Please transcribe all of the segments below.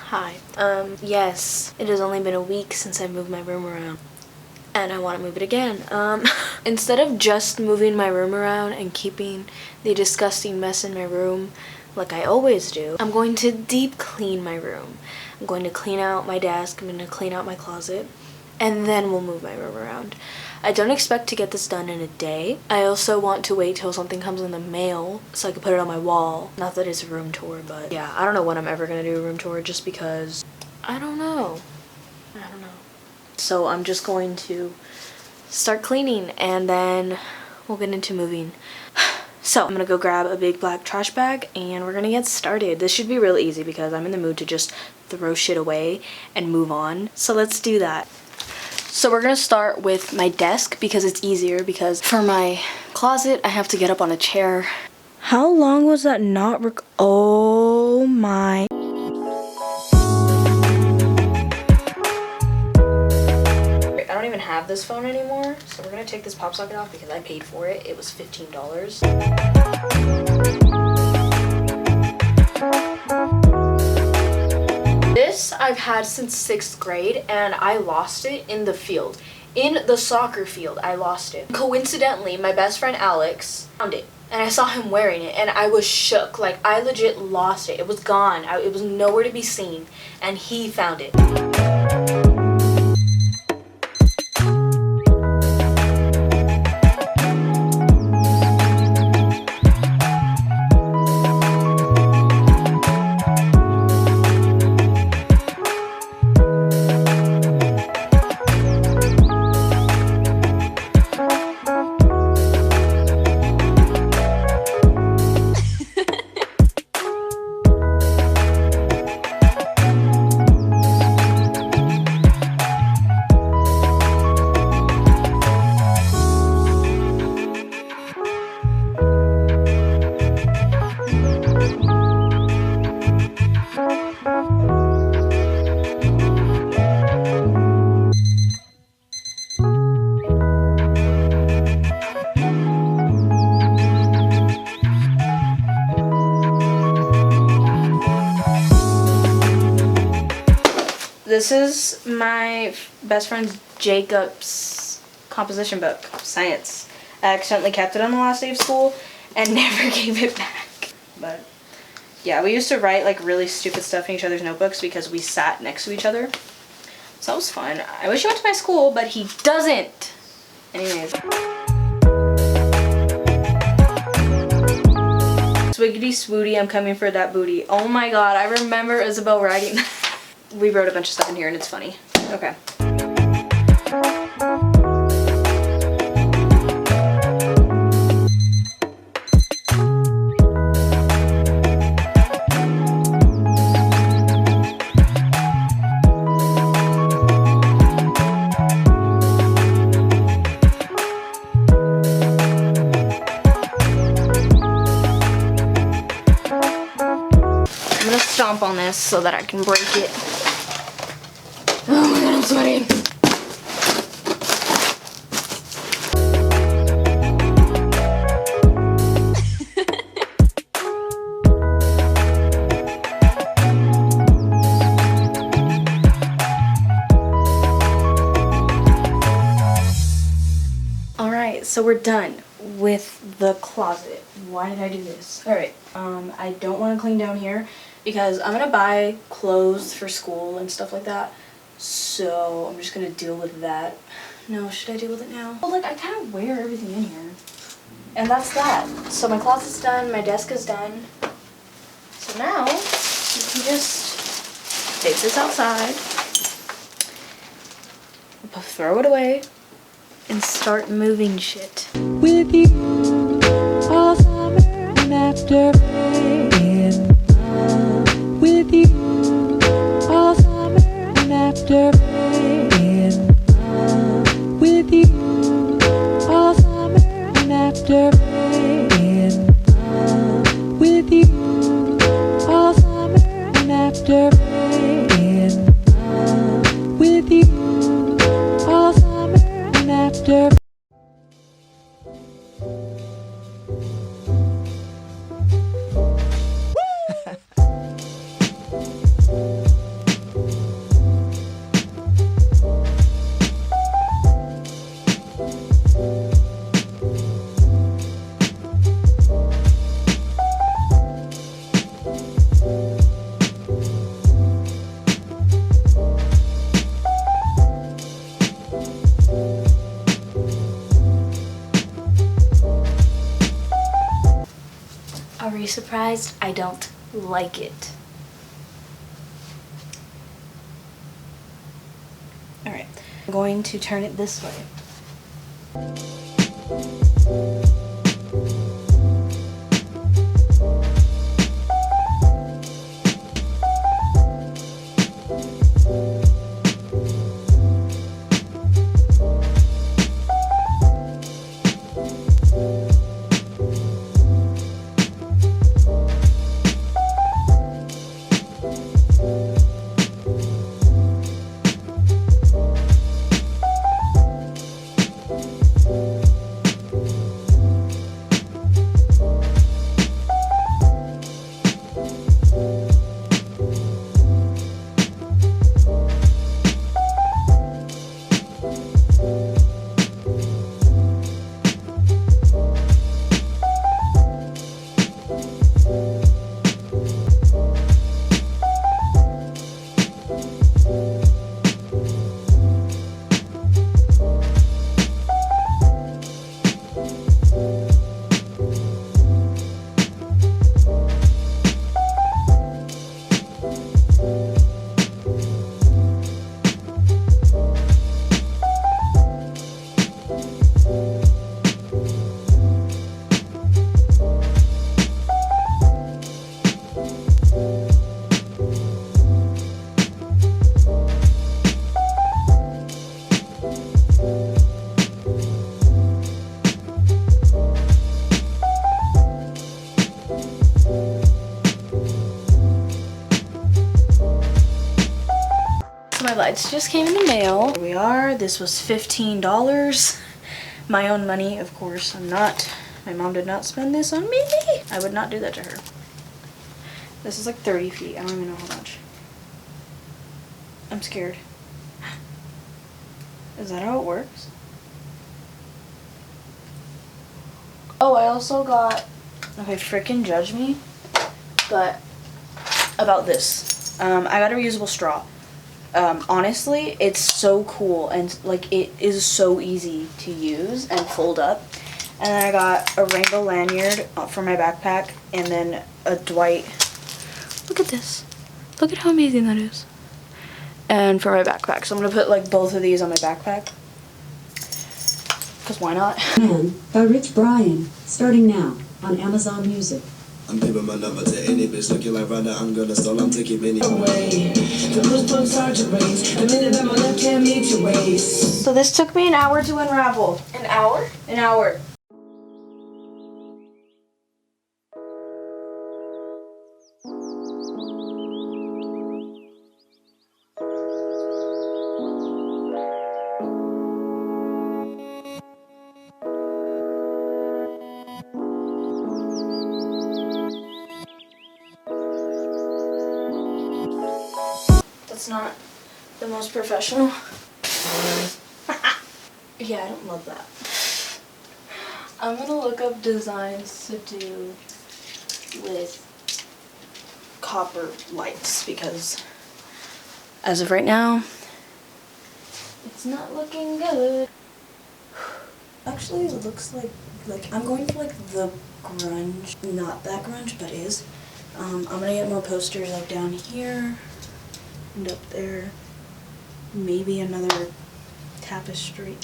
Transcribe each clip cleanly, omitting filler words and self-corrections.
Hi. Yes, it has only been a week since I moved my room around. And I want to move it again. Instead of just moving my room around and keeping the disgusting mess in my room like I always do, I'm going to deep clean my room. I'm going to clean out my desk, I'm going to clean out my closet, and then we'll move my room around. I don't expect to get this done in a day. I also want to wait till something comes in the mail so I can put it on my wall. Not that it's a room tour, but yeah, I don't know when I'm ever gonna do a room tour just because I don't know. So I'm just going to start cleaning and then we'll get into moving. So I'm gonna go grab a big black trash bag and we're gonna get started. This should be really easy because I'm in the mood to just throw shit away and move on. So let's do that. So we're gonna start with my desk because it's easier, because for my closet I have to get up on a chair. How long was that not oh my. I don't even have this phone anymore, so we're gonna take this pop socket off because I paid for it. It was $15. This I've had since 6th grade and I lost it in the field. In the soccer field, I lost it. Coincidentally, my best friend Alex found it and I saw him wearing it and I was shook. Like, I legit lost it. It was gone. It was nowhere to be seen and he found it. This is my best friend Jacob's composition book, science. I accidentally kept it on the last day of school and never gave it back. But yeah, we used to write like really stupid stuff in each other's notebooks because we sat next to each other. So that was fun. I wish he went to my school, but he doesn't. Anyways. Swiggity swooty, I'm coming for that booty. Oh my god, I remember Isabel writing that. We wrote a bunch of stuff in here and it's funny. Okay. I'm gonna stomp on this so that I can break it. Oh my god, I'm sweating. Alright, so we're done with the closet. Why did I do this? Alright, I don't want to clean down here because I'm gonna buy clothes for school and stuff like that. So I'm just gonna deal with that. No, should I deal with it now? Well, like, I kind of wear everything in here. And that's that. So my closet's done, my desk is done. So now, you can just take this outside, throw it away, and start moving shit. With you all summer and after rain. With you all summer and after rain. With you all summer and after rain. With you all summer and after rain. With you all summer and after. Are you surprised? I don't like it. Alright, I'm going to turn it this way. My lights just came in the mail. Here we are. This was $15. My own money, of course. My mom did not spend this on me. I would not do that to her. This is like 30 feet. I don't even know how much. I'm scared. Is that how it works? Oh, I also got, okay, frickin' judge me, but about this. I got a reusable straw. Honestly, it's so cool and like it is so easy to use and fold up. And then I got a rainbow lanyard for my backpack, and then a Dwight. Look at this. Look at how amazing that is. And for my backpack. So I'm gonna put like both of these on my backpack. Cause why not? Man by Rich Brian, starting now on Amazon Music. I'm giving my number to any bitch looking like Rhonda. I'm gonna stall, I'm taking many away. The push bumps are to raise. The minute that my left hand meets your waist. So this took me an hour to unravel. An hour? An hour. That's not the most professional. Yeah, I don't love that. I'm gonna look up designs to do with copper lights because as of right now, it's not looking good. Actually, it looks like I'm going for like the grunge, not that grunge, but is. I'm gonna get more posters like down here and up there. Maybe another tapestry.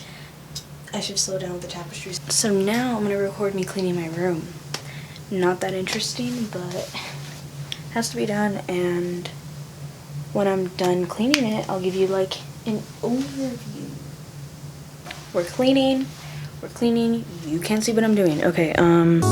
I should slow down with the tapestries. So now I'm gonna record me cleaning my room. Not that interesting, but has to be done, and when I'm done cleaning it, I'll give you like an overview. We're cleaning, you can't see what I'm doing. Okay, I'm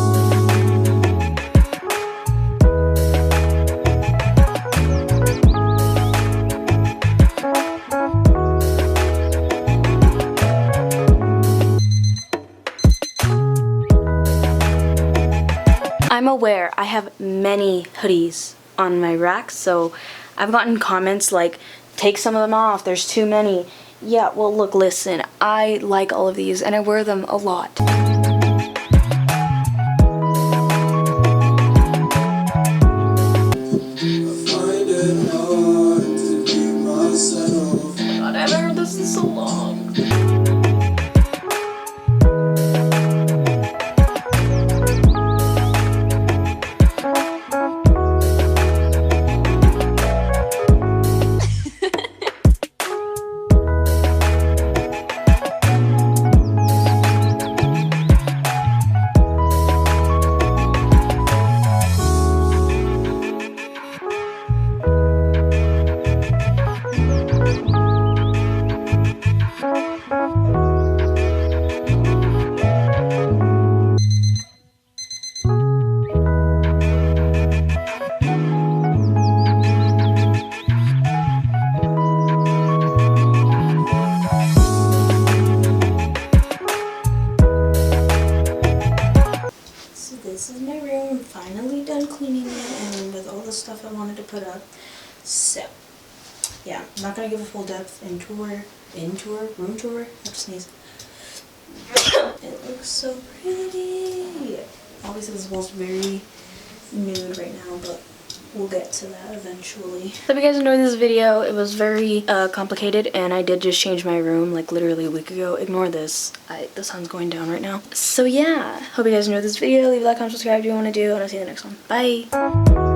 aware I have many hoodies on my rack, so I've gotten comments like, take some of them off, there's too many. Yeah, well look, listen, I like all of these and I wear them a lot. God, I haven't heard this in so long. this is my room. I'm finally done cleaning it and with all the stuff I wanted to put up. So, yeah, I'm not gonna give a full depth room tour. I have to sneeze. It looks so pretty. Obviously this wall's very nude right now, but we'll get to that eventually. So if you guys enjoyed this video, it was very complicated, and I did just change my room like literally a week ago. Ignore this. The sun's going down right now. So yeah, hope you guys enjoyed this video. Leave a like, comment, subscribe, do what you want to do, and I'll see you in the next one. Bye!